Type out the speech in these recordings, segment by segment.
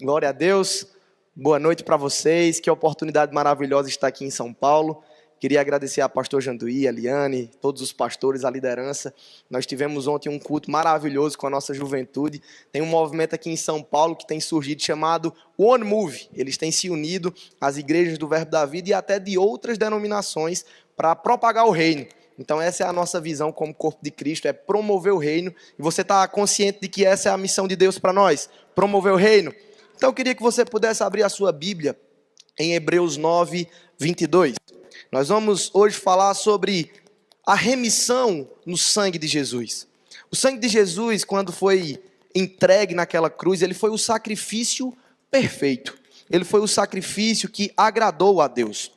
Glória a Deus, boa noite para vocês, que oportunidade maravilhosa estar aqui em São Paulo. Queria agradecer a pastor Janduí, a Liane, todos os pastores, a liderança. Nós tivemos ontem um culto maravilhoso com a nossa juventude. Tem um movimento aqui em São Paulo que tem surgido chamado One Move. Eles têm se unido às igrejas do Verbo da Vida e até de outras denominações para propagar o reino. Então essa é a nossa visão como corpo de Cristo, é promover o reino. E você está consciente de que essa é a missão de Deus para nós? Promover o reino? Então eu queria que você pudesse abrir a sua Bíblia em Hebreus 9, 22. Nós vamos hoje falar sobre a remissão no sangue de Jesus. O sangue de Jesus, quando foi entregue naquela cruz, ele foi o sacrifício perfeito. Ele foi o sacrifício que agradou a Deus.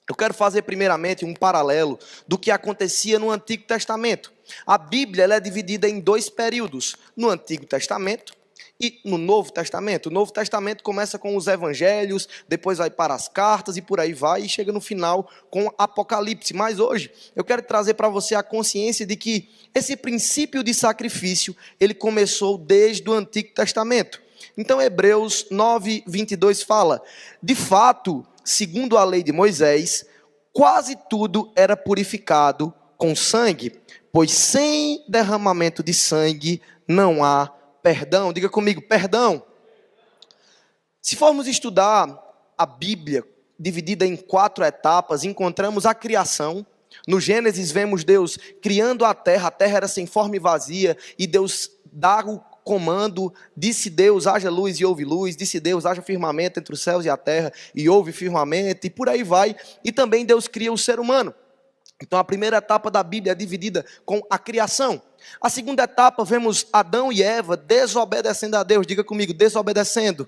Eu quero fazer primeiramente um paralelo do que acontecia no Antigo Testamento. A Bíblia ela é dividida em dois períodos, no Antigo Testamento e no Novo Testamento. O Novo Testamento começa com os evangelhos, depois vai para as cartas e por aí vai, e chega no final com Apocalipse. Mas hoje eu quero trazer para você a consciência de que esse princípio de sacrifício, ele começou desde o Antigo Testamento. Então Hebreus 9, 22 fala: de fato, segundo a lei de Moisés, quase tudo era purificado com sangue, pois sem derramamento de sangue não há perdão. Diga comigo, perdão. Se formos estudar a Bíblia, dividida em 4 etapas, encontramos a criação. No Gênesis vemos Deus criando a terra era sem forma e vazia, e Deus dá o comando, disse Deus, haja luz e houve luz, disse Deus, haja firmamento entre os céus e a terra, e houve firmamento, e por aí vai. E também Deus cria o ser humano. Então a primeira etapa da Bíblia é dividida com a criação. A segunda etapa vemos Adão e Eva desobedecendo a Deus. Diga comigo, desobedecendo.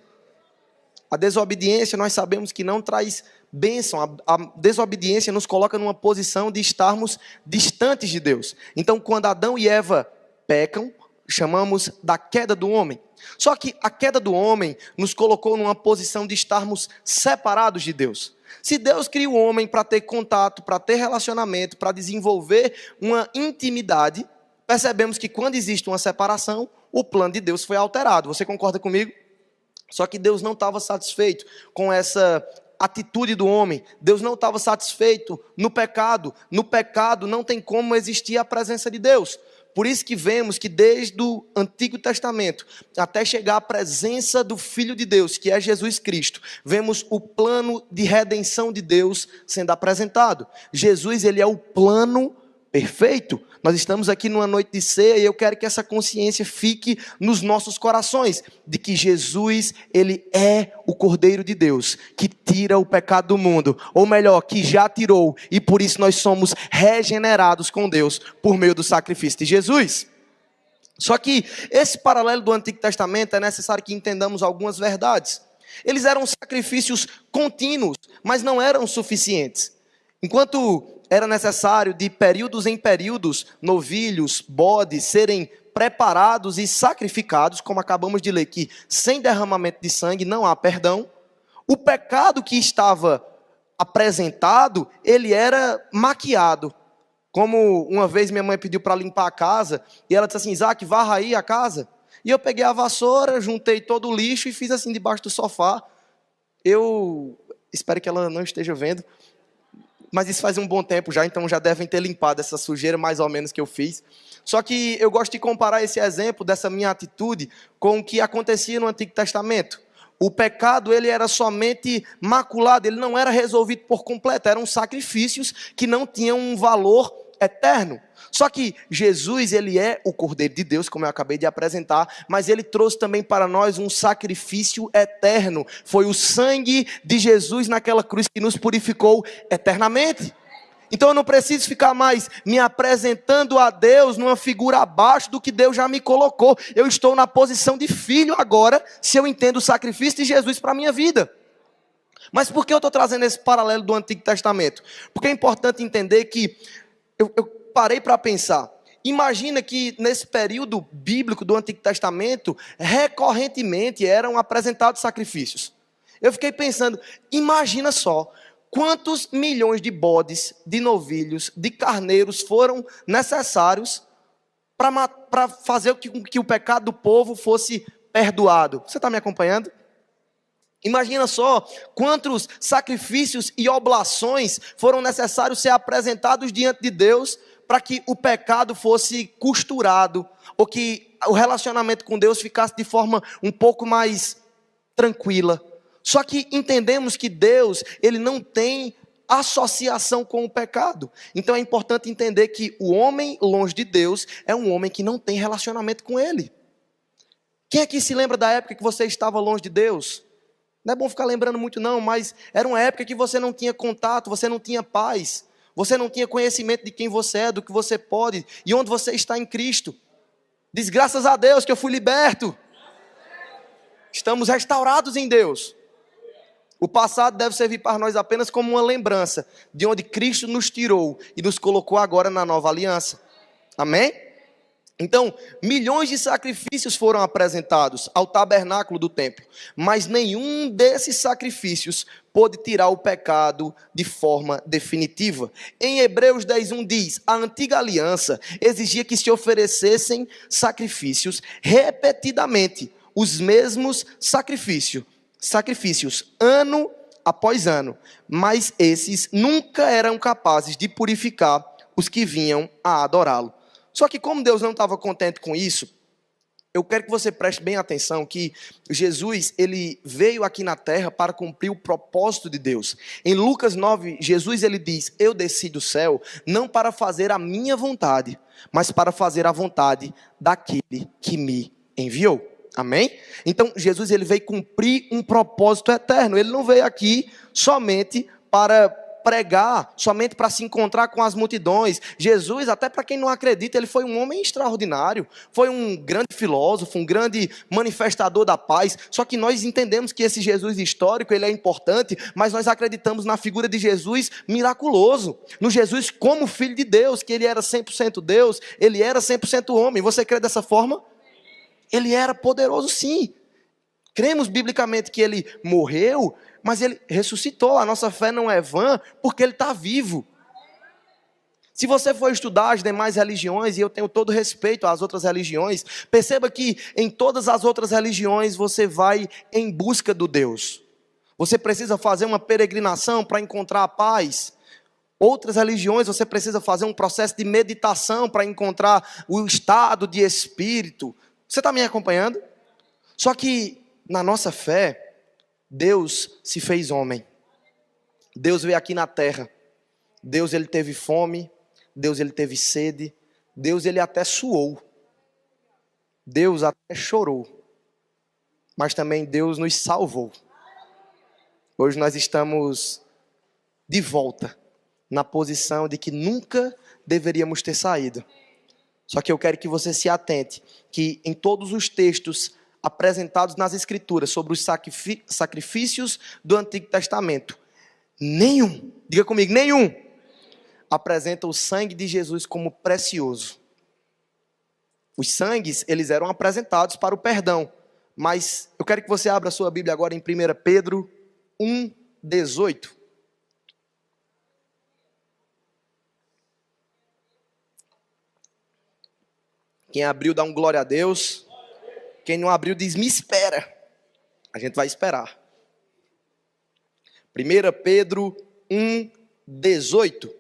A desobediência nós sabemos que não traz bênção. A desobediência nos coloca numa posição de estarmos distantes de Deus. Então quando Adão e Eva pecam, chamamos da queda do homem. Só que a queda do homem nos colocou numa posição de estarmos separados de Deus. Se Deus cria o homem para ter contato, para ter relacionamento, para desenvolver uma intimidade, percebemos que quando existe uma separação, o plano de Deus foi alterado. Você concorda comigo? Só que Deus não estava satisfeito com essa atitude do homem. Deus não estava satisfeito no pecado. No pecado não tem como existir a presença de Deus. Por isso que vemos que desde o Antigo Testamento até chegar à presença do Filho de Deus, que é Jesus Cristo, vemos o plano de redenção de Deus sendo apresentado. Jesus, ele é o plano perfeito. Nós estamos aqui numa noite de ceia e eu quero que essa consciência fique nos nossos corações, de que Jesus, ele é o Cordeiro de Deus, que tira o pecado do mundo, ou melhor, que já tirou, e por isso nós somos regenerados com Deus, por meio do sacrifício de Jesus. Só que esse paralelo do Antigo Testamento é necessário que entendamos algumas verdades. Eles eram sacrifícios contínuos, mas não eram suficientes. Enquanto era necessário de períodos em períodos, novilhos, bodes, serem preparados e sacrificados, como acabamos de ler, que sem derramamento de sangue não há perdão. O pecado que estava apresentado, ele era maquiado. Como uma vez minha mãe pediu para limpar a casa, e ela disse assim: Isaac, varra aí a casa. E eu peguei a vassoura, juntei todo o lixo e fiz assim debaixo do sofá. Eu espero que ela não esteja vendo, mas isso faz um bom tempo já, então já devem ter limpado essa sujeira mais ou menos que eu fiz. Só que eu gosto de comparar esse exemplo dessa minha atitude com o que acontecia no Antigo Testamento. O pecado, ele era somente maculado, ele não era resolvido por completo, eram sacrifícios que não tinham um valor eterno. Só que Jesus, ele é o Cordeiro de Deus, como eu acabei de apresentar, mas ele trouxe também para nós um sacrifício eterno. Foi o sangue de Jesus naquela cruz que nos purificou eternamente. Então eu não preciso ficar mais me apresentando a Deus numa figura abaixo do que Deus já me colocou. Eu estou na posição de filho agora, se eu entendo o sacrifício de Jesus para a minha vida. Mas por que eu estou trazendo esse paralelo do Antigo Testamento? Porque é importante entender que eu parei para pensar. Imagina que nesse período bíblico do Antigo Testamento, recorrentemente eram apresentados sacrifícios. Eu fiquei pensando, imagina só, quantos milhões de bodes, de novilhos, de carneiros foram necessários para fazer com que o pecado do povo fosse perdoado. Você está me acompanhando? Imagina só quantos sacrifícios e oblações foram necessários ser apresentados diante de Deus para que o pecado fosse costurado, ou que o relacionamento com Deus ficasse de forma um pouco mais tranquila. Só que entendemos que Deus, ele não tem associação com o pecado. Então é importante entender que o homem longe de Deus é um homem que não tem relacionamento com ele. Quem aqui se lembra da época que você estava longe de Deus? Não é bom ficar lembrando muito não, mas era uma época que você não tinha contato, você não tinha paz, você não tinha conhecimento de quem você é, do que você pode e onde você está em Cristo. Diz graças a Deus que eu fui liberto. Estamos restaurados em Deus. O passado deve servir para nós apenas como uma lembrança de onde Cristo nos tirou e nos colocou agora na nova aliança. Amém? Então, milhões de sacrifícios foram apresentados ao tabernáculo do templo, mas nenhum desses sacrifícios pôde tirar o pecado de forma definitiva. Em Hebreus 10:1 diz: a antiga aliança exigia que se oferecessem sacrifícios repetidamente, os mesmos sacrifícios ano após ano, mas esses nunca eram capazes de purificar os que vinham a adorá-lo. Só que como Deus não estava contente com isso, eu quero que você preste bem atenção que Jesus, ele veio aqui na terra para cumprir o propósito de Deus. Em Lucas 9, Jesus ele diz: eu desci do céu não para fazer a minha vontade, mas para fazer a vontade daquele que me enviou. Amém? Então Jesus ele veio cumprir um propósito eterno. Ele não veio aqui somente para pregar, somente para se encontrar com as multidões. Jesus, até para quem não acredita, ele foi um homem extraordinário, foi um grande filósofo, um grande manifestador da paz. Só que nós entendemos que esse Jesus histórico, ele é importante, mas nós acreditamos na figura de Jesus miraculoso, no Jesus como filho de Deus, que ele era 100% Deus, ele era 100% homem. Você crê dessa forma? Ele era poderoso sim. Cremos biblicamente que ele morreu, mas ele ressuscitou. A nossa fé não é vã, porque ele está vivo. Se você for estudar as demais religiões, e eu tenho todo respeito às outras religiões, perceba que em todas as outras religiões você vai em busca do Deus. Você precisa fazer uma peregrinação para encontrar a paz. Outras religiões você precisa fazer um processo de meditação para encontrar o estado de espírito. Você está me acompanhando? Só que na nossa fé, Deus se fez homem. Deus veio aqui na terra. Deus ele teve fome. Deus ele teve sede. Deus ele até suou. Deus até chorou. Mas também Deus nos salvou. Hoje nós estamos de volta na posição de que nunca deveríamos ter saído. Só que eu quero que você se atente que em todos os textos apresentados nas Escrituras sobre os sacrifícios do Antigo Testamento, nenhum, diga comigo, nenhum, apresenta o sangue de Jesus como precioso. Os sangues, eles eram apresentados para o perdão, mas eu quero que você abra a sua Bíblia agora em 1 Pedro 1:18. Quem abriu, dá um glória a Deus. Quem não abriu, diz, me espera. A gente vai esperar. 1 Pedro 1:18.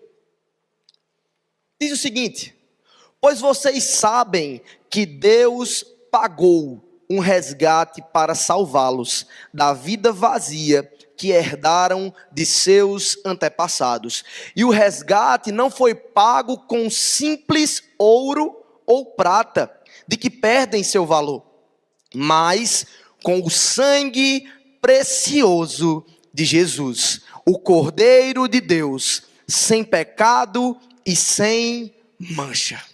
Diz o seguinte: pois vocês sabem que Deus pagou um resgate para salvá-los da vida vazia que herdaram de seus antepassados. E o resgate não foi pago com simples ouro ou prata, de que perdem seu valor, mas com o sangue precioso de Jesus, o Cordeiro de Deus, sem pecado e sem mancha.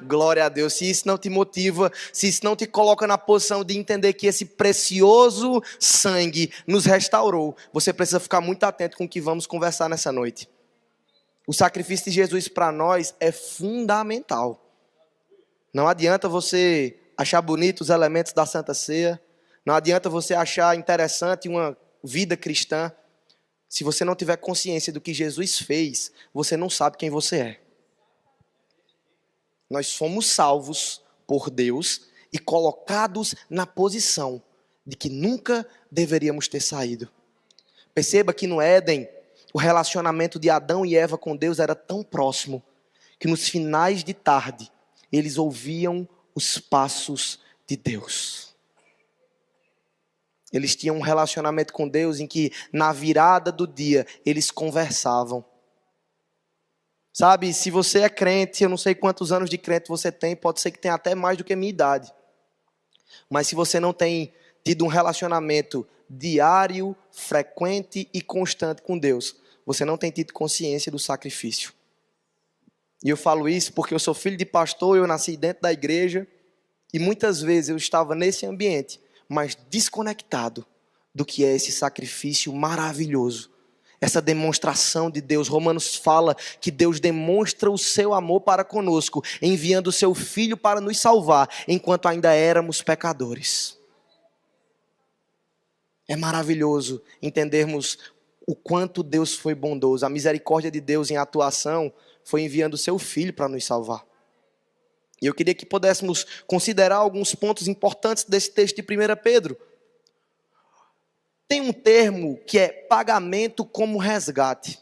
Glória a Deus. Se isso não te motiva, se isso não te coloca na posição de entender que esse precioso sangue nos restaurou, você precisa ficar muito atento com o que vamos conversar nessa noite. O sacrifício de Jesus para nós é fundamental. Não adianta você achar bonito os elementos da Santa Ceia. Não adianta você achar interessante uma vida cristã. Se você não tiver consciência do que Jesus fez, você não sabe quem você é. Nós fomos salvos por Deus e colocados na posição de que nunca deveríamos ter saído. Perceba que no Éden, o relacionamento de Adão e Eva com Deus era tão próximo, que nos finais de tarde, eles ouviam os passos de Deus. Eles tinham um relacionamento com Deus em que, na virada do dia, eles conversavam. Sabe, se você é crente, eu não sei quantos anos de crente você tem, pode ser que tenha até mais do que a minha idade. Mas se você não tem tido um relacionamento diário, frequente e constante com Deus, você não tem tido consciência do sacrifício. E eu falo isso porque eu sou filho de pastor, eu nasci dentro da igreja, e muitas vezes eu estava nesse ambiente, mas desconectado do que é esse sacrifício maravilhoso. Essa demonstração de Deus. Romanos fala que Deus demonstra o seu amor para conosco, enviando o seu Filho para nos salvar, enquanto ainda éramos pecadores. É maravilhoso entendermos o quanto Deus foi bondoso. A misericórdia de Deus em atuação foi enviando o seu Filho para nos salvar. E eu queria que pudéssemos considerar alguns pontos importantes desse texto de 1 Pedro. Tem um termo que é pagamento como resgate,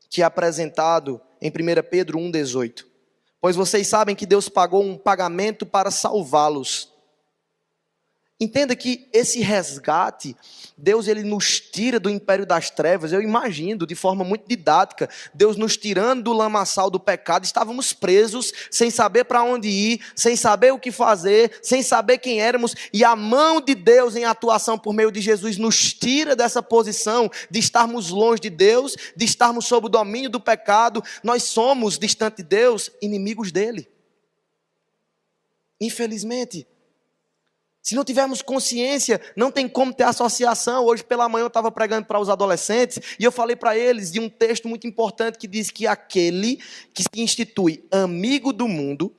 que é apresentado em 1 Pedro 1,18. Pois vocês sabem que Deus pagou um pagamento para salvá-los. Entenda que esse resgate, Deus ele nos tira do império das trevas. Eu imagino, de forma muito didática, Deus nos tirando do lamaçal do pecado. Estávamos presos, sem saber para onde ir, sem saber o que fazer, sem saber quem éramos. E a mão de Deus em atuação por meio de Jesus nos tira dessa posição de estarmos longe de Deus, de estarmos sob o domínio do pecado. Nós somos, distante de Deus, inimigos dele. Infelizmente. Se não tivermos consciência, não tem como ter associação. Hoje pela manhã eu estava pregando para os adolescentes e eu falei para eles de um texto muito importante que diz que aquele que se institui amigo do mundo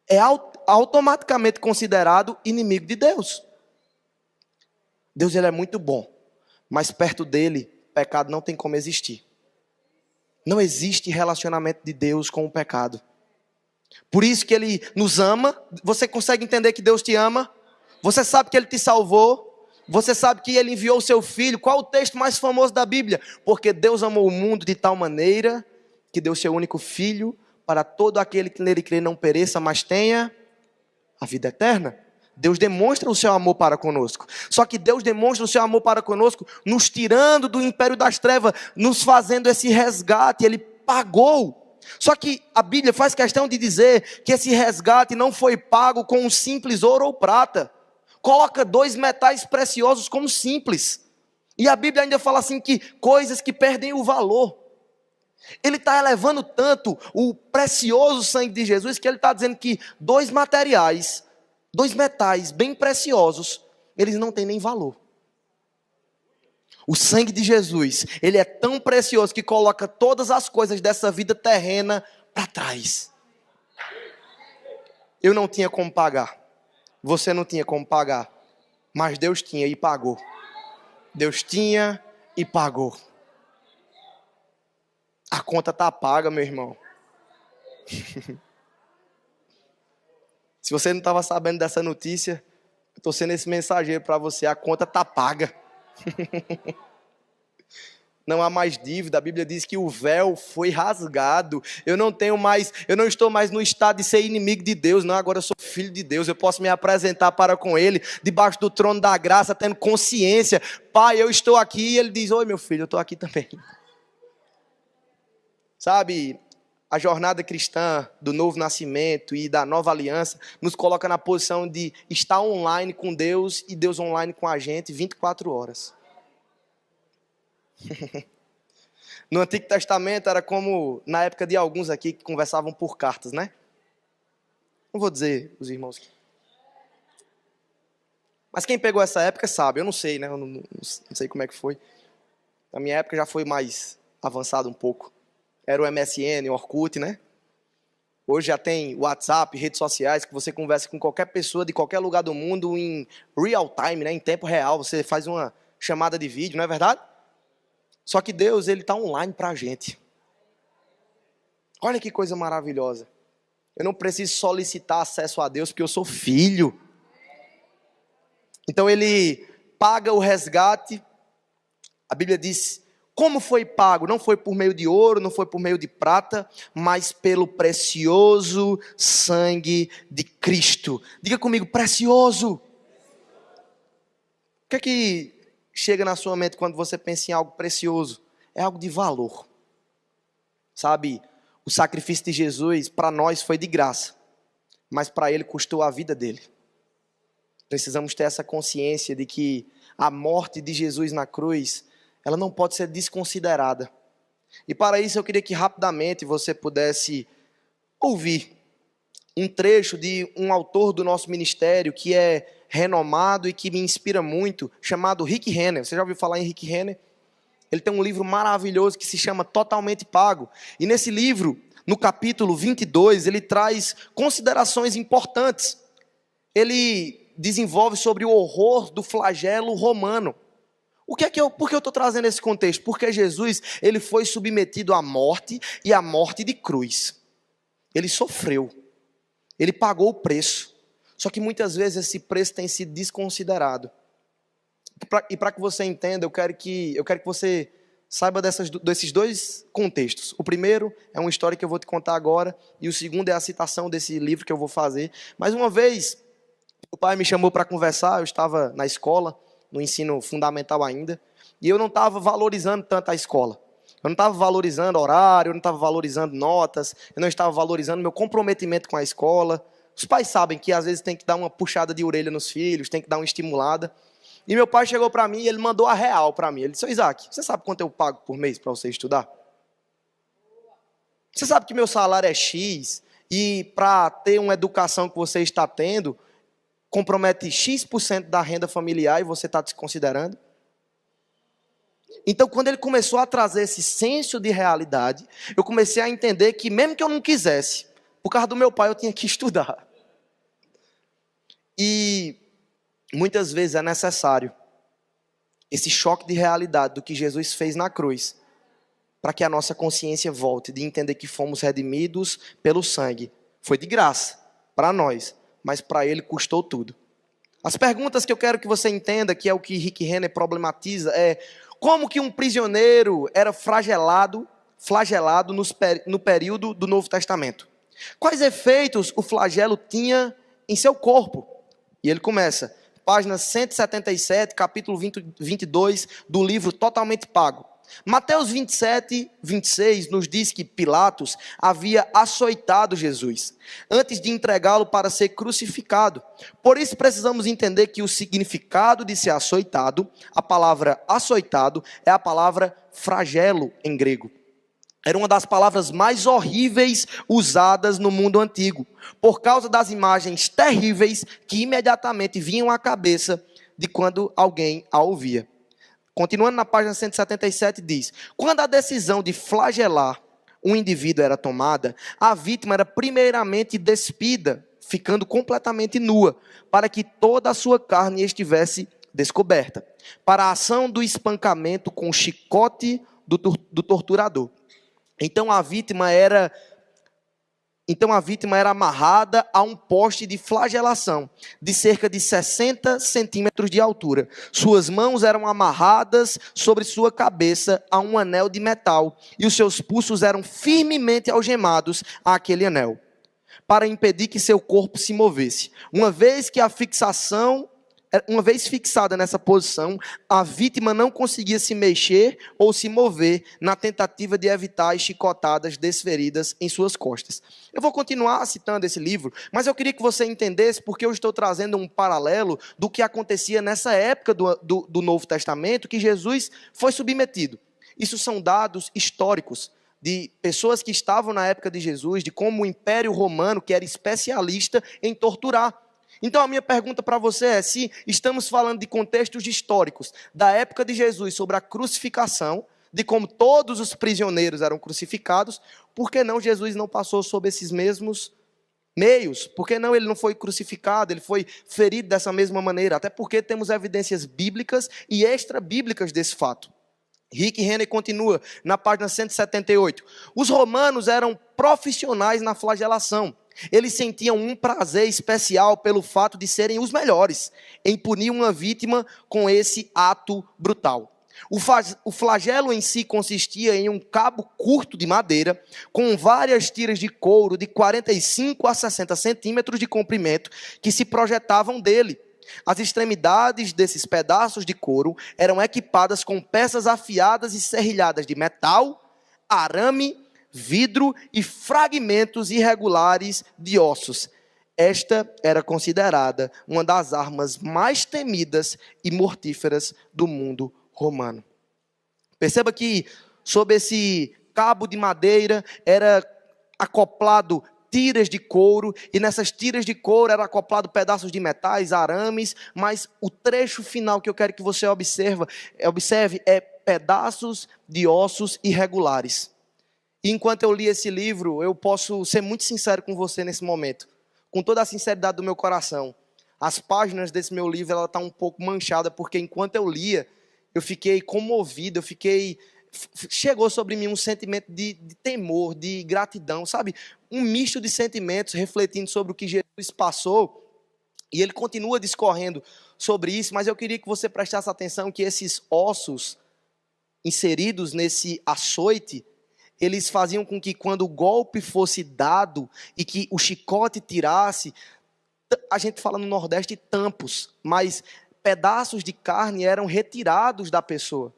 é automaticamente considerado inimigo de Deus. Deus ele é muito bom, mas perto dele, pecado não tem como existir. Não existe relacionamento de Deus com o pecado. Por isso que ele nos ama. Você consegue entender que Deus te ama? Você sabe que ele te salvou? Você sabe que ele enviou o seu filho? Qual o texto mais famoso da Bíblia? Porque Deus amou o mundo de tal maneira que deu seu único filho para todo aquele que nele crê não pereça, mas tenha a vida eterna. Deus demonstra o seu amor para conosco. Só que Deus demonstra o seu amor para conosco nos tirando do império das trevas, nos fazendo esse resgate. Ele pagou. Só que a Bíblia faz questão de dizer que esse resgate não foi pago com um simples ouro ou prata. Coloca 2 metais preciosos como simples. E a Bíblia ainda fala assim que coisas que perdem o valor. Ele está elevando tanto o precioso sangue de Jesus que ele está dizendo que 2 materiais, 2 metais bem preciosos, eles não têm nem valor. O sangue de Jesus, ele é tão precioso que coloca todas as coisas dessa vida terrena para trás. Eu não tinha como pagar. Você não tinha como pagar, mas Deus tinha e pagou. Deus tinha e pagou. A conta está paga, meu irmão. Se você não estava sabendo dessa notícia, eu estou sendo esse mensageiro para você. A conta está paga. Não há mais dívida. A Bíblia diz que o véu foi rasgado. Eu não estou mais no estado de ser inimigo de Deus. Não, agora eu sou filho de Deus. Eu posso me apresentar para com Ele, debaixo do trono da graça, tendo consciência. Pai, eu estou aqui. E Ele diz, oi meu filho, eu estou aqui também. Sabe, a jornada cristã do novo nascimento e da nova aliança nos coloca na posição de estar online com Deus e Deus online com a gente 24 horas. No Antigo Testamento era como na época de alguns aqui que conversavam por cartas, né? Não vou dizer os irmãos. Mas quem pegou essa época sabe, eu não sei, né? Eu não sei como é que foi. Na minha época já foi mais avançado um pouco. Era o MSN, o Orkut, né? Hoje já tem WhatsApp, redes sociais, que você conversa com qualquer pessoa de qualquer lugar do mundo em real time, né? Em tempo real. Você faz uma chamada de vídeo, não é verdade? Só que Deus, ele está online para a gente. Olha que coisa maravilhosa. Eu não preciso solicitar acesso a Deus porque eu sou filho. Então ele paga o resgate. A Bíblia diz, como foi pago? Não foi por meio de ouro, não foi por meio de prata, mas pelo precioso sangue de Cristo. Diga comigo, precioso. O que é que chega na sua mente quando você pensa em algo precioso? É algo de valor. Sabe, o sacrifício de Jesus para nós foi de graça, mas para ele custou a vida dele. Precisamos ter essa consciência de que a morte de Jesus na cruz, ela não pode ser desconsiderada. E para isso eu queria que rapidamente você pudesse ouvir um trecho de um autor do nosso ministério que é renomado e que me inspira muito, chamado Rick Renner. Você já ouviu falar em Rick Renner? Ele tem um livro maravilhoso que se chama Totalmente Pago. E nesse livro, no capítulo 22, ele traz considerações importantes. Ele desenvolve sobre o horror do flagelo romano. Por que eu estou trazendo esse contexto? Porque Jesus, ele foi submetido à morte e à morte de cruz. Ele sofreu. Ele pagou o preço. Só que muitas vezes esse preço tem sido desconsiderado. E para que você entenda, eu quero que você saiba desses dois contextos. O primeiro é uma história que eu vou te contar agora, e o segundo é a citação desse livro que eu vou fazer. Mas uma vez, o pai me chamou para conversar, eu estava na escola, no ensino fundamental ainda, e eu não estava valorizando tanto a escola. Eu não estava valorizando horário, eu não estava valorizando notas, eu não estava valorizando meu comprometimento com a escola. Os pais sabem que às vezes tem que dar uma puxada de orelha nos filhos, tem que dar uma estimulada. E meu pai chegou para mim e ele mandou a real para mim. Ele disse, Isaac, você sabe quanto eu pago por mês para você estudar? Você sabe que meu salário é X e para ter uma educação que você está tendo, compromete X% da renda familiar e você está desconsiderando? Então, quando ele começou a trazer esse senso de realidade, eu comecei a entender que mesmo que eu não quisesse, por causa do meu pai eu tinha que estudar. E muitas vezes é necessário esse choque de realidade do que Jesus fez na cruz, para que a nossa consciência volte de entender que fomos redimidos pelo sangue. Foi de graça para nós, mas para ele custou tudo. As perguntas que eu quero que você entenda, que é o que Rick Renner problematiza, é como que um prisioneiro era flagelado no período do Novo Testamento. Quais efeitos o flagelo tinha em seu corpo? E ele começa, página 177, capítulo 22 do livro Totalmente Pago. Mateus 27, 26 nos diz que Pilatos havia açoitado Jesus antes de entregá-lo para ser crucificado. Por isso precisamos entender que o significado de ser açoitado, a palavra açoitado é a palavra flagelo em grego. Era uma das palavras mais horríveis usadas no mundo antigo, por causa das imagens terríveis que imediatamente vinham à cabeça de quando alguém a ouvia. Continuando na página 177 diz, quando a decisão de flagelar um indivíduo era tomada, a vítima era primeiramente despida, ficando completamente nua, para que toda a sua carne estivesse descoberta, para a ação do espancamento com o chicote do torturador. Então a vítima era amarrada a um poste de flagelação de cerca de 60 centímetros de altura. Suas mãos eram amarradas sobre sua cabeça a um anel de metal e os seus pulsos eram firmemente algemados àquele anel, para impedir que seu corpo se movesse. Uma vez fixada nessa posição, a vítima não conseguia se mexer ou se mover na tentativa de evitar as chicotadas desferidas em suas costas. Eu vou continuar citando esse livro, mas eu queria que você entendesse porque eu estou trazendo um paralelo do que acontecia nessa época do Novo Testamento, que Jesus foi submetido. Isso são dados históricos de pessoas que estavam na época de Jesus, de como o Império Romano, que era especialista em torturar. Então a minha pergunta para você é, se estamos falando de contextos históricos da época de Jesus sobre a crucificação, de como todos os prisioneiros eram crucificados, por que não Jesus não passou sob esses mesmos meios? Por que não ele não foi crucificado, ele foi ferido dessa mesma maneira? Até porque temos evidências bíblicas e extra-bíblicas desse fato. Rick Renner continua na página 178. Os romanos eram profissionais na flagelação. Eles sentiam um prazer especial pelo fato de serem os melhores em punir uma vítima com esse ato brutal. O flagelo em si consistia em um cabo curto de madeira com várias tiras de couro de 45 a 60 centímetros de comprimento que se projetavam dele. As extremidades desses pedaços de couro eram equipadas com peças afiadas e serrilhadas de metal, arame, vidro e fragmentos irregulares de ossos. Esta era considerada uma das armas mais temidas e mortíferas do mundo romano. Perceba que sob esse cabo de madeira era acoplado tiras de couro, e nessas tiras de couro era acoplado pedaços de metais, arames, mas o trecho final que eu quero que você observe é pedaços de ossos irregulares. E enquanto eu li esse livro, eu posso ser muito sincero com você nesse momento, com toda a sinceridade do meu coração. As páginas desse meu livro, ela está um pouco manchada, porque enquanto eu lia, eu fiquei comovido, chegou sobre mim um sentimento de temor, de gratidão, sabe? Um misto de sentimentos refletindo sobre o que Jesus passou, e ele continua discorrendo sobre isso, mas eu queria que você prestasse atenção que esses ossos inseridos nesse açoite, eles faziam com que quando o golpe fosse dado e que o chicote tirasse, a gente fala no Nordeste tampos, mas pedaços de carne eram retirados da pessoa.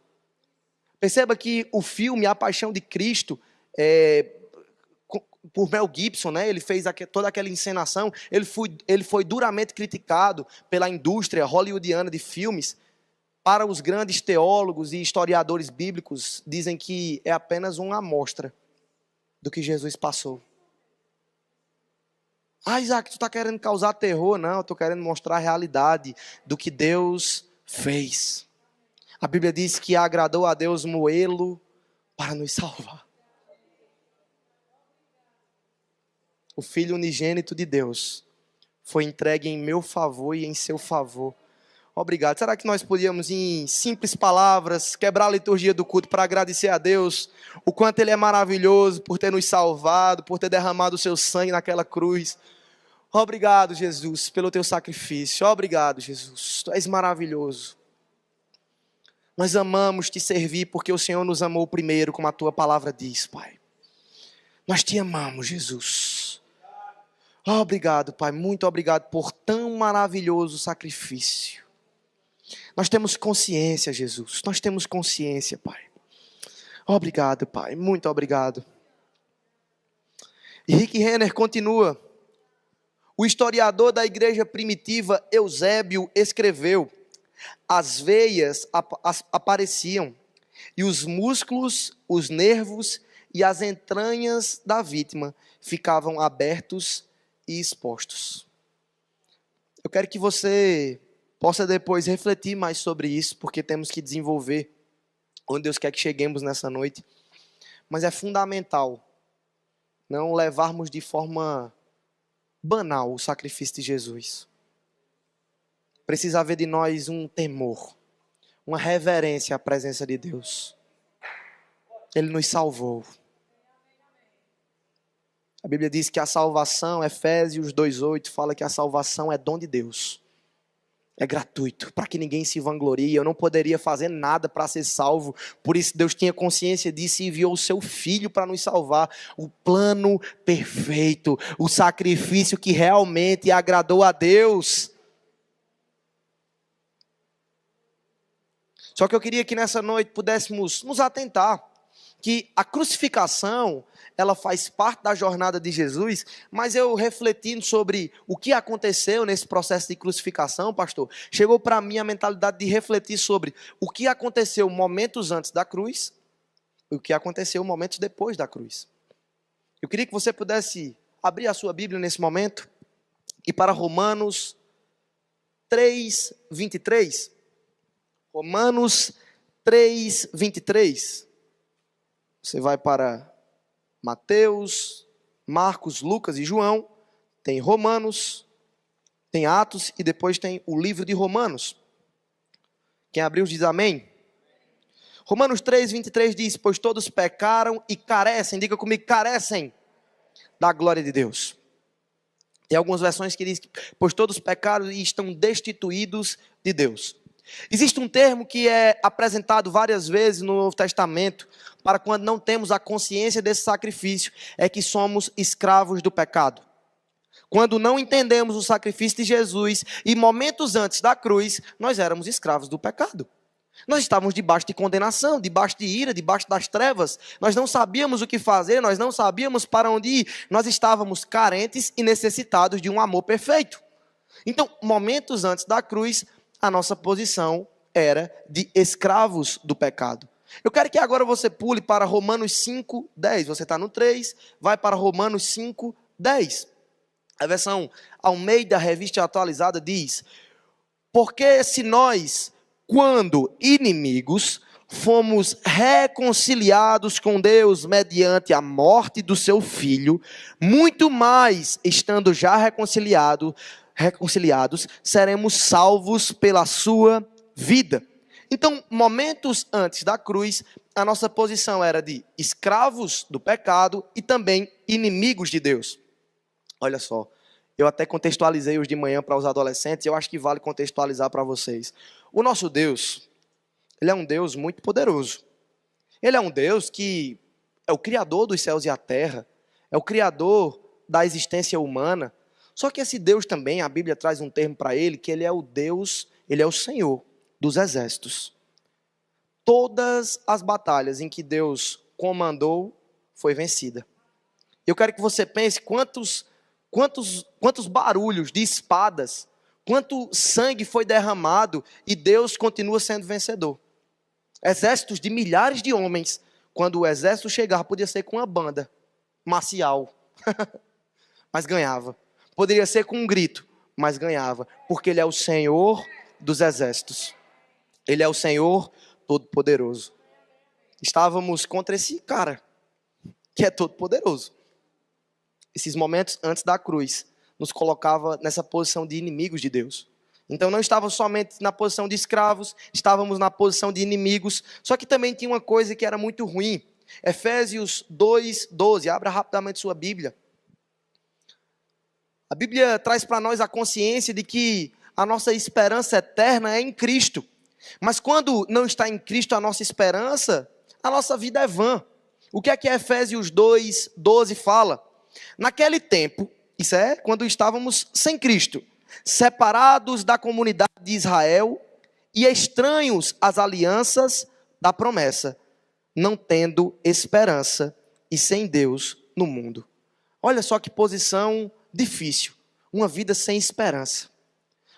Perceba que o filme A Paixão de Cristo, por Mel Gibson, né, ele fez toda aquela encenação, ele foi duramente criticado pela indústria hollywoodiana de filmes. Para os grandes teólogos e historiadores bíblicos, dizem que é apenas uma amostra do que Jesus passou. Isaac, tu está querendo causar terror? Não, eu estou querendo mostrar a realidade do que Deus fez. A Bíblia diz que agradou a Deus moê-lo para nos salvar. O Filho unigênito de Deus foi entregue em meu favor e em seu favor. Obrigado. Será que nós podíamos, em simples palavras, quebrar a liturgia do culto para agradecer a Deus o quanto Ele é maravilhoso por ter nos salvado, por ter derramado o seu sangue naquela cruz. Obrigado, Jesus, pelo teu sacrifício. Obrigado, Jesus. Tu és maravilhoso. Nós amamos te servir porque o Senhor nos amou primeiro, como a tua palavra diz, Pai. Nós te amamos, Jesus. Obrigado, Pai. Muito obrigado por tão maravilhoso sacrifício. Nós temos consciência, Jesus. Nós temos consciência, Pai. Obrigado, Pai. Muito obrigado. E Rick Renner continua. O historiador da igreja primitiva, Eusébio, escreveu: as veias apareciam, e os músculos, os nervos e as entranhas da vítima ficavam abertos e expostos. Eu quero que você possa depois refletir mais sobre isso, porque temos que desenvolver onde Deus quer que cheguemos nessa noite. Mas é fundamental não levarmos de forma banal o sacrifício de Jesus. Precisa haver de nós um temor, uma reverência à presença de Deus. Ele nos salvou. A Bíblia diz que a salvação, Efésios 2:8, fala que a salvação é dom de Deus. É gratuito, para que ninguém se vanglorie. Eu não poderia fazer nada para ser salvo. Por isso Deus tinha consciência disso e enviou o seu Filho para nos salvar. O plano perfeito, o sacrifício que realmente agradou a Deus. Só que eu queria que nessa noite pudéssemos nos atentar que a crucificação, ela faz parte da jornada de Jesus, mas eu refletindo sobre o que aconteceu nesse processo de crucificação, pastor, chegou para mim a mentalidade de refletir sobre o que aconteceu momentos antes da cruz e o que aconteceu momentos depois da cruz. Eu queria que você pudesse abrir a sua Bíblia nesse momento e para Romanos 3:23. Romanos 3:23. Você vai para Mateus, Marcos, Lucas e João, tem Romanos, tem Atos e depois tem o livro de Romanos. Quem abriu diz amém. Romanos 3:23 diz: pois todos pecaram e carecem, diga comigo, carecem da glória de Deus. Tem algumas versões que diz, pois todos pecaram e estão destituídos de Deus. Existe um termo que é apresentado várias vezes no Novo Testamento, para quando não temos a consciência desse sacrifício, é que somos escravos do pecado. Quando não entendemos o sacrifício de Jesus, e momentos antes da cruz, nós éramos escravos do pecado. Nós estávamos debaixo de condenação, debaixo de ira, debaixo das trevas. Nós não sabíamos o que fazer, nós não sabíamos para onde ir. Nós estávamos carentes e necessitados de um amor perfeito. Então, momentos antes da cruz, a nossa posição era de escravos do pecado. Eu quero que agora você pule para Romanos 5:10. Você está no 3, vai para Romanos 5:10. A versão Almeida Revista Atualizada diz: porque se nós, quando inimigos, fomos reconciliados com Deus mediante a morte do seu Filho, muito mais, estando já reconciliados, seremos salvos pela sua vida. Então, momentos antes da cruz, a nossa posição era de escravos do pecado e também inimigos de Deus. Olha só, eu até contextualizei os de manhã para os adolescentes, eu acho que vale contextualizar para vocês. O nosso Deus, Ele é um Deus muito poderoso. Ele é um Deus que é o Criador dos céus e a terra, é o Criador da existência humana. Só que esse Deus também, a Bíblia traz um termo para Ele, que Ele é o Deus, Ele é o Senhor dos exércitos. Todas as batalhas em que Deus comandou, foi vencida. Eu quero que você pense quantos barulhos de espadas, quanto sangue foi derramado e Deus continua sendo vencedor. Exércitos de milhares de homens, quando o exército chegar, podia ser com uma banda marcial, mas ganhava. Poderia ser com um grito, mas ganhava, porque Ele é o Senhor dos exércitos. Ele é o Senhor Todo-Poderoso. Estávamos contra esse cara, que é todo-poderoso. Esses momentos antes da cruz nos colocava nessa posição de inimigos de Deus. Então não estávamos somente na posição de escravos, estávamos na posição de inimigos. Só que também tinha uma coisa que era muito ruim. Efésios 2:12, abra rapidamente sua Bíblia. A Bíblia traz para nós a consciência de que a nossa esperança eterna é em Cristo. Mas quando não está em Cristo a nossa esperança, a nossa vida é vã. O que é que Efésios 2:12 fala? Naquele tempo, isso é quando estávamos sem Cristo, separados da comunidade de Israel e estranhos às alianças da promessa, não tendo esperança e sem Deus no mundo. Olha só que posição difícil, uma vida sem esperança,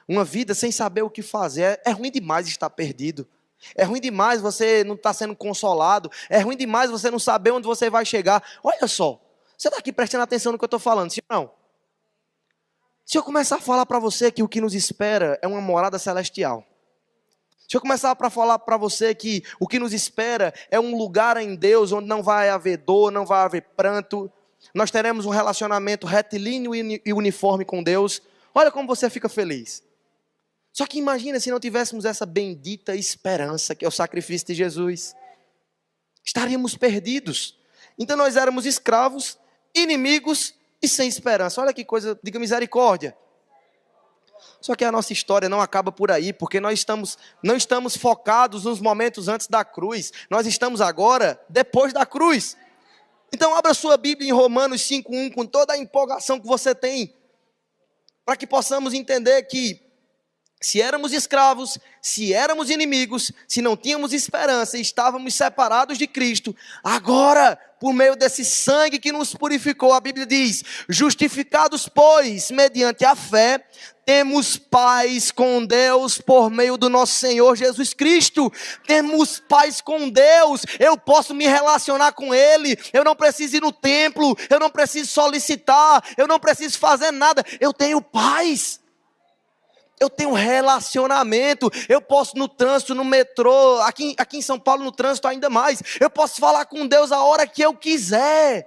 uma vida sem saber o que fazer. É ruim demais estar perdido, é ruim demais você não estar sendo consolado, é ruim demais você não saber onde você vai chegar. Olha só, você está aqui prestando atenção no que eu estou falando, sim ou não? Se eu começar a falar para você que o que nos espera é uma morada celestial, se eu começar a falar para você que o que nos espera é um lugar em Deus onde não vai haver dor, não vai haver pranto, nós teremos um relacionamento retilíneo e uniforme com Deus, olha como você fica feliz. Só que imagina se não tivéssemos essa bendita esperança que é o sacrifício de Jesus. Estaríamos perdidos. Então nós éramos escravos, inimigos e sem esperança. Olha que coisa, diga misericórdia. Só que a nossa história não acaba por aí, porque nós não estamos focados nos momentos antes da cruz. Nós estamos agora depois da cruz. Então abra sua Bíblia em Romanos 5:1 com toda a empolgação que você tem, para que possamos entender que se éramos escravos, se éramos inimigos, se não tínhamos esperança e estávamos separados de Cristo, agora, por meio desse sangue que nos purificou, a Bíblia diz: justificados, pois, mediante a fé, temos paz com Deus por meio do nosso Senhor Jesus Cristo. Temos paz com Deus, eu posso me relacionar com Ele, eu não preciso ir no templo, eu não preciso solicitar, eu não preciso fazer nada, eu tenho paz. Eu tenho relacionamento, eu posso no trânsito, no metrô, aqui em São Paulo no trânsito ainda mais, eu posso falar com Deus a hora que eu quiser.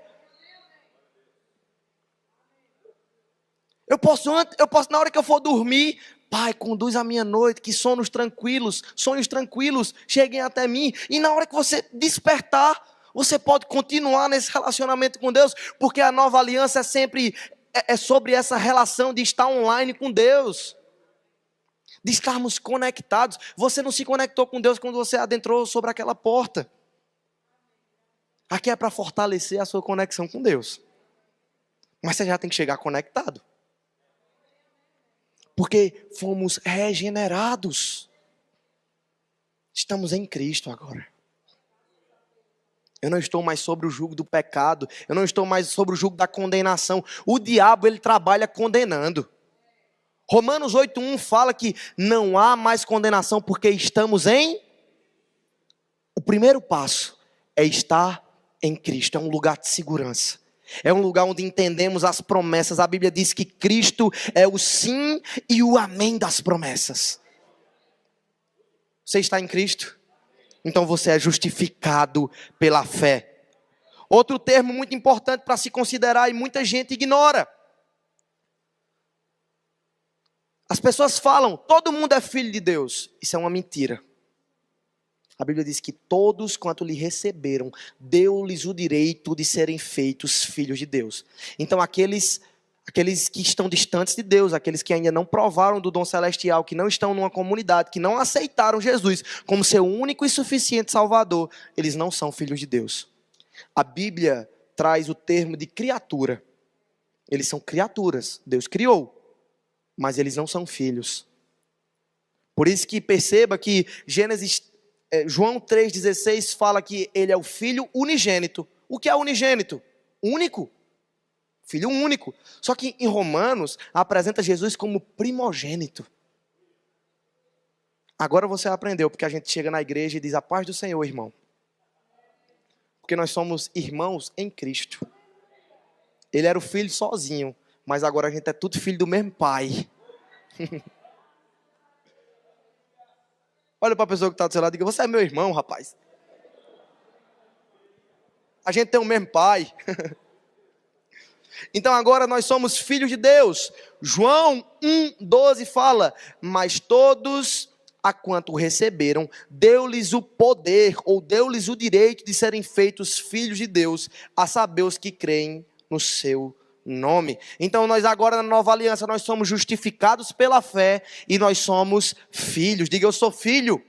Eu posso na hora que eu for dormir, Pai, conduz a minha noite, que sonhos tranquilos cheguem até mim. E na hora que você despertar, você pode continuar nesse relacionamento com Deus, porque a nova aliança é sempre é sobre essa relação de estar online com Deus, de estarmos conectados. Você não se conectou com Deus quando você adentrou sobre aquela porta. Aqui é para fortalecer a sua conexão com Deus. Mas você já tem que chegar conectado. Porque fomos regenerados. Estamos em Cristo agora. Eu não estou mais sobre o jugo do pecado. Eu não estou mais sobre o jugo da condenação. O diabo, ele trabalha condenando. Romanos 8:1 fala que não há mais condenação porque estamos em... O primeiro passo é estar em Cristo. É um lugar de segurança. É um lugar onde entendemos as promessas. A Bíblia diz que Cristo é o sim e o amém das promessas. Você está em Cristo? Então você é justificado pela fé. Outro termo muito importante para se considerar e muita gente ignora. As pessoas falam, todo mundo é filho de Deus. Isso é uma mentira. A Bíblia diz que todos quanto lhe receberam, deu-lhes o direito de serem feitos filhos de Deus. Então aqueles que estão distantes de Deus, aqueles que ainda não provaram do dom celestial, que não estão numa comunidade, que não aceitaram Jesus como seu único e suficiente Salvador, eles não são filhos de Deus. A Bíblia traz o termo de criatura. Eles são criaturas, Deus criou, mas eles não são filhos. Por isso que perceba que João 3,16 fala que ele é o filho unigênito. O que é unigênito? Único. Filho único. Só que em Romanos apresenta Jesus como primogênito. Agora você aprendeu, porque a gente chega na igreja e diz a paz do Senhor, irmão. Porque nós somos irmãos em Cristo. Ele era o filho sozinho, mas agora a gente é tudo filho do mesmo pai. Olha para a pessoa que está do seu lado e diga, você é meu irmão, rapaz. A gente tem o mesmo pai. Então agora nós somos filhos de Deus. João 1,12 fala, mas todos a quanto receberam, deu-lhes o poder, ou deu-lhes o direito de serem feitos filhos de Deus, a saber os que creem no seu nome. Então nós agora na nova aliança, nós somos justificados pela fé, e nós somos filhos. Diga, eu sou filho.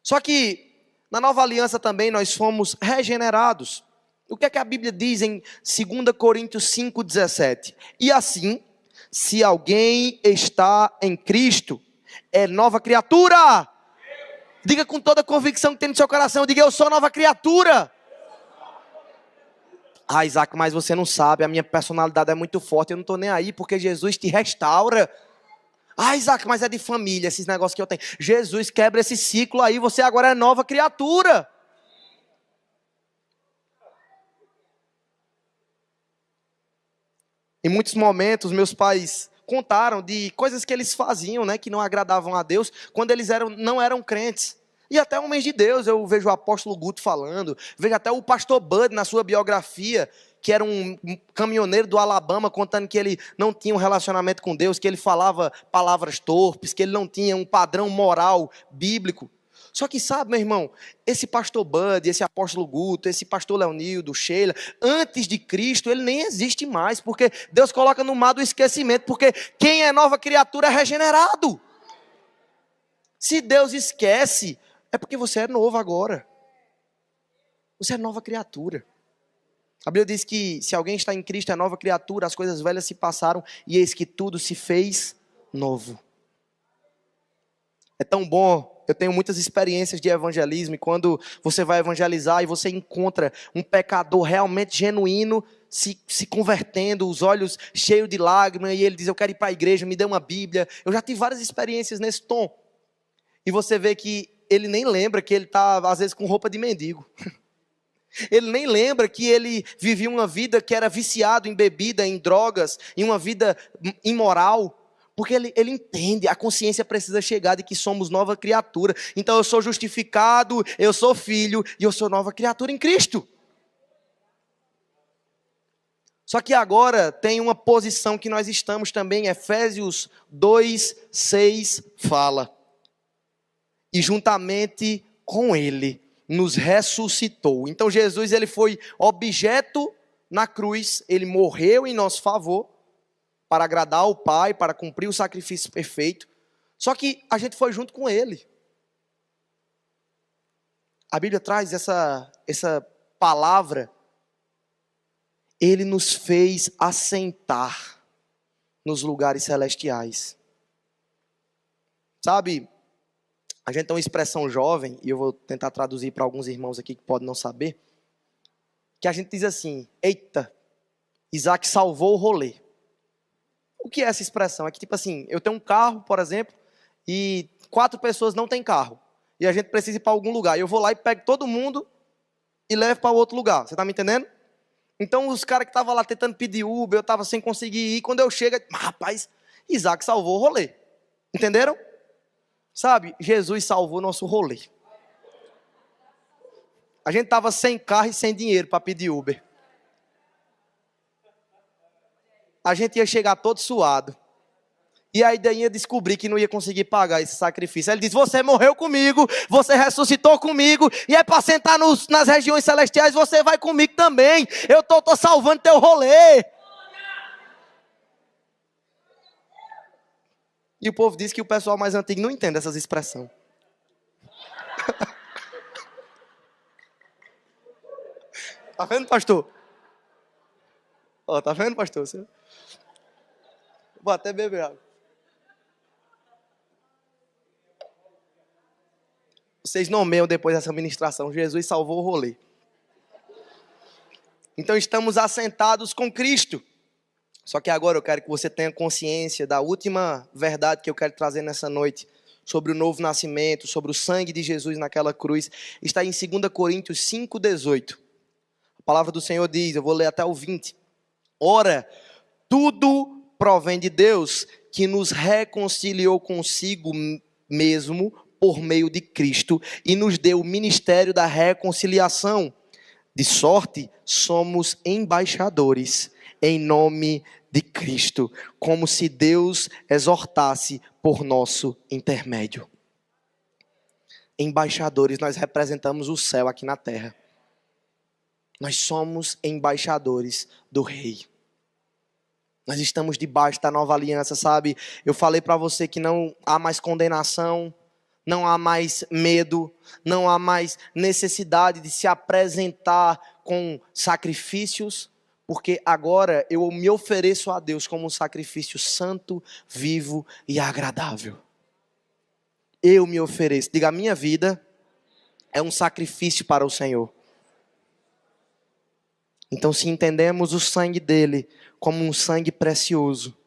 Só que na nova aliança também nós fomos regenerados. O que é que a Bíblia diz em 2 Coríntios 5,17? E assim, se alguém está em Cristo, é nova criatura. Diga com toda a convicção que tem no seu coração, diga, eu sou nova criatura. Ah, Isaac, mas você não sabe, a minha personalidade é muito forte, eu não estou nem aí, porque Jesus te restaura. Ah, Isaac, mas é de família, esses negócios que eu tenho. Jesus quebra esse ciclo aí, você agora é nova criatura. Em muitos momentos, meus pais contaram de coisas que eles faziam, né, que não agradavam a Deus, quando eles não eram crentes. E até homens de Deus, eu vejo o apóstolo Guto falando, vejo até o pastor Bud na sua biografia, que era um caminhoneiro do Alabama, contando que ele não tinha um relacionamento com Deus, que ele falava palavras torpes, que ele não tinha um padrão moral bíblico. Só que sabe, meu irmão, esse pastor Bud, esse apóstolo Guto, esse pastor Leonildo, Sheila, antes de Cristo, ele nem existe mais, porque Deus coloca no mar do esquecimento, porque quem é nova criatura é regenerado. Se Deus esquece, é porque você é novo agora. Você é nova criatura. A Bíblia diz que se alguém está em Cristo é nova criatura, as coisas velhas se passaram e eis que tudo se fez novo. É tão bom. Eu tenho muitas experiências de evangelismo, e quando você vai evangelizar e você encontra um pecador realmente genuíno, se convertendo, os olhos cheios de lágrimas, e ele diz, eu quero ir para a igreja, me dê uma Bíblia. Eu já tive várias experiências nesse tom. E você vê que ele nem lembra que ele está, às vezes, com roupa de mendigo. Ele nem lembra que ele vivia uma vida que era viciado em bebida, em drogas, em uma vida imoral. Porque ele entende, a consciência precisa chegar de que somos nova criatura. Então eu sou justificado, eu sou filho e eu sou nova criatura em Cristo. Só que agora tem uma posição que nós estamos também, Efésios 2:6 fala. E juntamente com ele nos ressuscitou. Então Jesus, ele foi objeto na cruz, ele morreu em nosso favor, para agradar ao Pai, para cumprir o sacrifício perfeito. Só que a gente foi junto com ele. A Bíblia traz essa palavra. Ele nos fez assentar nos lugares celestiais. Sabe, a gente tem uma expressão jovem, e eu vou tentar traduzir para alguns irmãos aqui que podem não saber, que a gente diz assim: eita, Isaac salvou o rolê. O que é essa expressão? É que tipo assim, eu tenho um carro, por exemplo, e 4 pessoas não têm carro. E a gente precisa ir para algum lugar. E eu vou lá e pego todo mundo e levo para outro lugar. Você está me entendendo? Então os caras que estavam lá tentando pedir Uber, eu estava sem conseguir ir. Quando eu chego, rapaz, Isaac salvou o rolê. Entenderam? Sabe, Jesus salvou nosso rolê. A gente estava sem carro e sem dinheiro para pedir Uber. A gente ia chegar todo suado. E aí daí ia descobrir que não ia conseguir pagar esse sacrifício. Ele disse: você morreu comigo, você ressuscitou comigo, e é para sentar nas regiões celestiais, você vai comigo também. Eu tô salvando teu rolê. E o povo diz que o pessoal mais antigo não entende essas expressões. Tá vendo, pastor? Ó, tá vendo, pastor? Vou até beber água. Vocês nomeiam depois dessa ministração: Jesus salvou o rolê. Então estamos assentados com Cristo. Só que agora eu quero que você tenha consciência da última verdade que eu quero trazer nessa noite, sobre o novo nascimento, sobre o sangue de Jesus naquela cruz. Está em 2 Coríntios 5,18. A palavra do Senhor diz, eu vou ler até o 20. Ora, tudo provém de Deus, que nos reconciliou consigo mesmo por meio de Cristo e nos deu o ministério da reconciliação. De sorte, somos embaixadores em nome de Cristo, como se Deus exortasse por nosso intermédio. Embaixadores, nós representamos o céu aqui na terra. Nós somos embaixadores do Rei. Nós estamos debaixo da nova aliança, sabe? Eu falei para você que não há mais condenação, não há mais medo, não há mais necessidade de se apresentar com sacrifícios, porque agora eu me ofereço a Deus como um sacrifício santo, vivo e agradável. Eu me ofereço. Diga, a minha vida é um sacrifício para o Senhor. Então, se entendemos o sangue dele como um sangue precioso,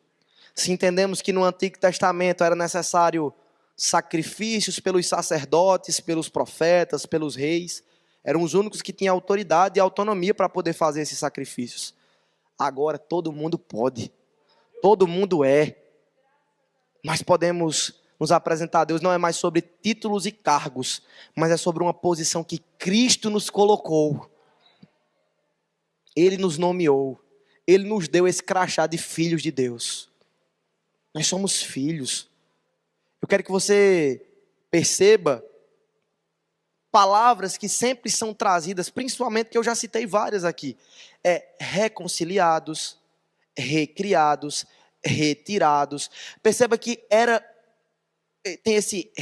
se entendemos que no Antigo Testamento era necessário sacrifícios pelos sacerdotes, pelos profetas, pelos reis, eram os únicos que tinham autoridade e autonomia para poder fazer esses sacrifícios. Agora todo mundo pode, todo mundo é. Nós podemos nos apresentar a Deus, não é mais sobre títulos e cargos, mas é sobre uma posição que Cristo nos colocou. Ele nos nomeou, Ele nos deu esse crachá de filhos de Deus. Nós somos filhos. Eu quero que você perceba palavras que sempre são trazidas, principalmente que eu já citei várias aqui. Reconciliados, recriados, retirados. Perceba que tem esse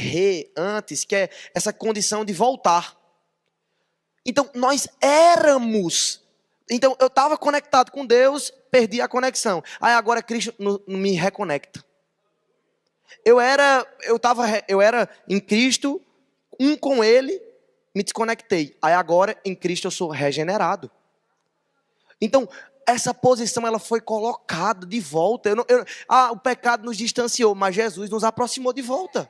antes, que é essa condição de voltar. Então, nós éramos. Então, eu estava conectado com Deus, perdi a conexão. Aí agora Cristo me reconecta. Eu era em Cristo, um com Ele, me desconectei. Aí agora em Cristo eu sou regenerado. Então, essa posição ela foi colocada de volta. O pecado nos distanciou, mas Jesus nos aproximou de volta.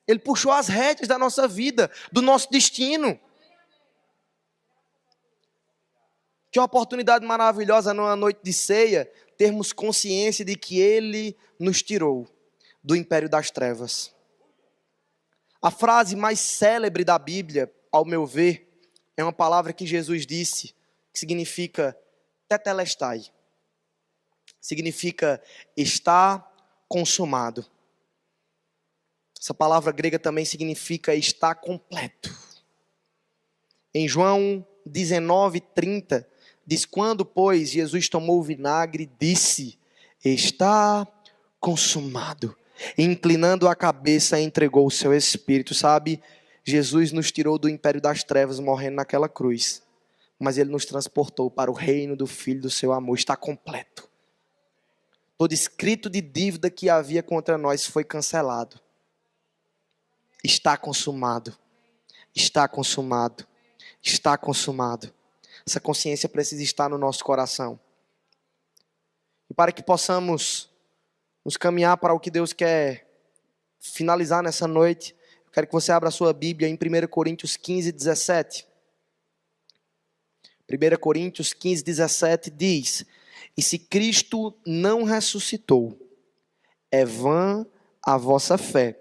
Ele puxou as rédeas da nossa vida, do nosso destino. Que oportunidade maravilhosa numa noite de ceia, termos consciência de que Ele nos tirou do império das trevas. A frase mais célebre da Bíblia, ao meu ver, é uma palavra que Jesus disse, que significa tetelestai. Significa está consumado. Essa palavra grega também significa está completo. Em João 19:30, Diz: quando, pois, Jesus tomou o vinagre, disse: está consumado. E, inclinando a cabeça, entregou o seu espírito. Sabe, Jesus nos tirou do império das trevas, morrendo naquela cruz. Mas ele nos transportou para o reino do Filho do seu amor. Está completo. Todo escrito de dívida que havia contra nós foi cancelado. Está consumado. Está consumado. Está consumado. Essa consciência precisa estar no nosso coração. E para que possamos nos caminhar para o que Deus quer finalizar nessa noite, eu quero que você abra a sua Bíblia em 1 Coríntios 15, 17. 1 Coríntios 15, 17 diz: e se Cristo não ressuscitou, é vã a vossa fé,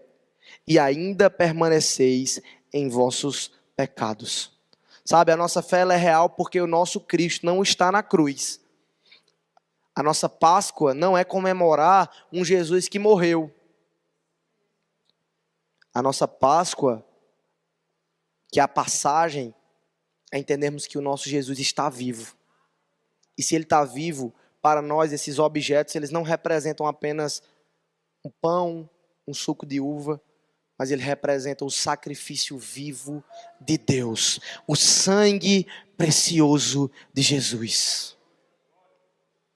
e ainda permaneceis em vossos pecados. Sabe, a nossa fé ela é real porque o nosso Cristo não está na cruz. A nossa Páscoa não é comemorar um Jesus que morreu. A nossa Páscoa, que é a passagem, é entendermos que o nosso Jesus está vivo. E se ele está vivo, para nós esses objetos, eles não representam apenas um pão, um suco de uva, mas ele representa o sacrifício vivo de Deus, o sangue precioso de Jesus.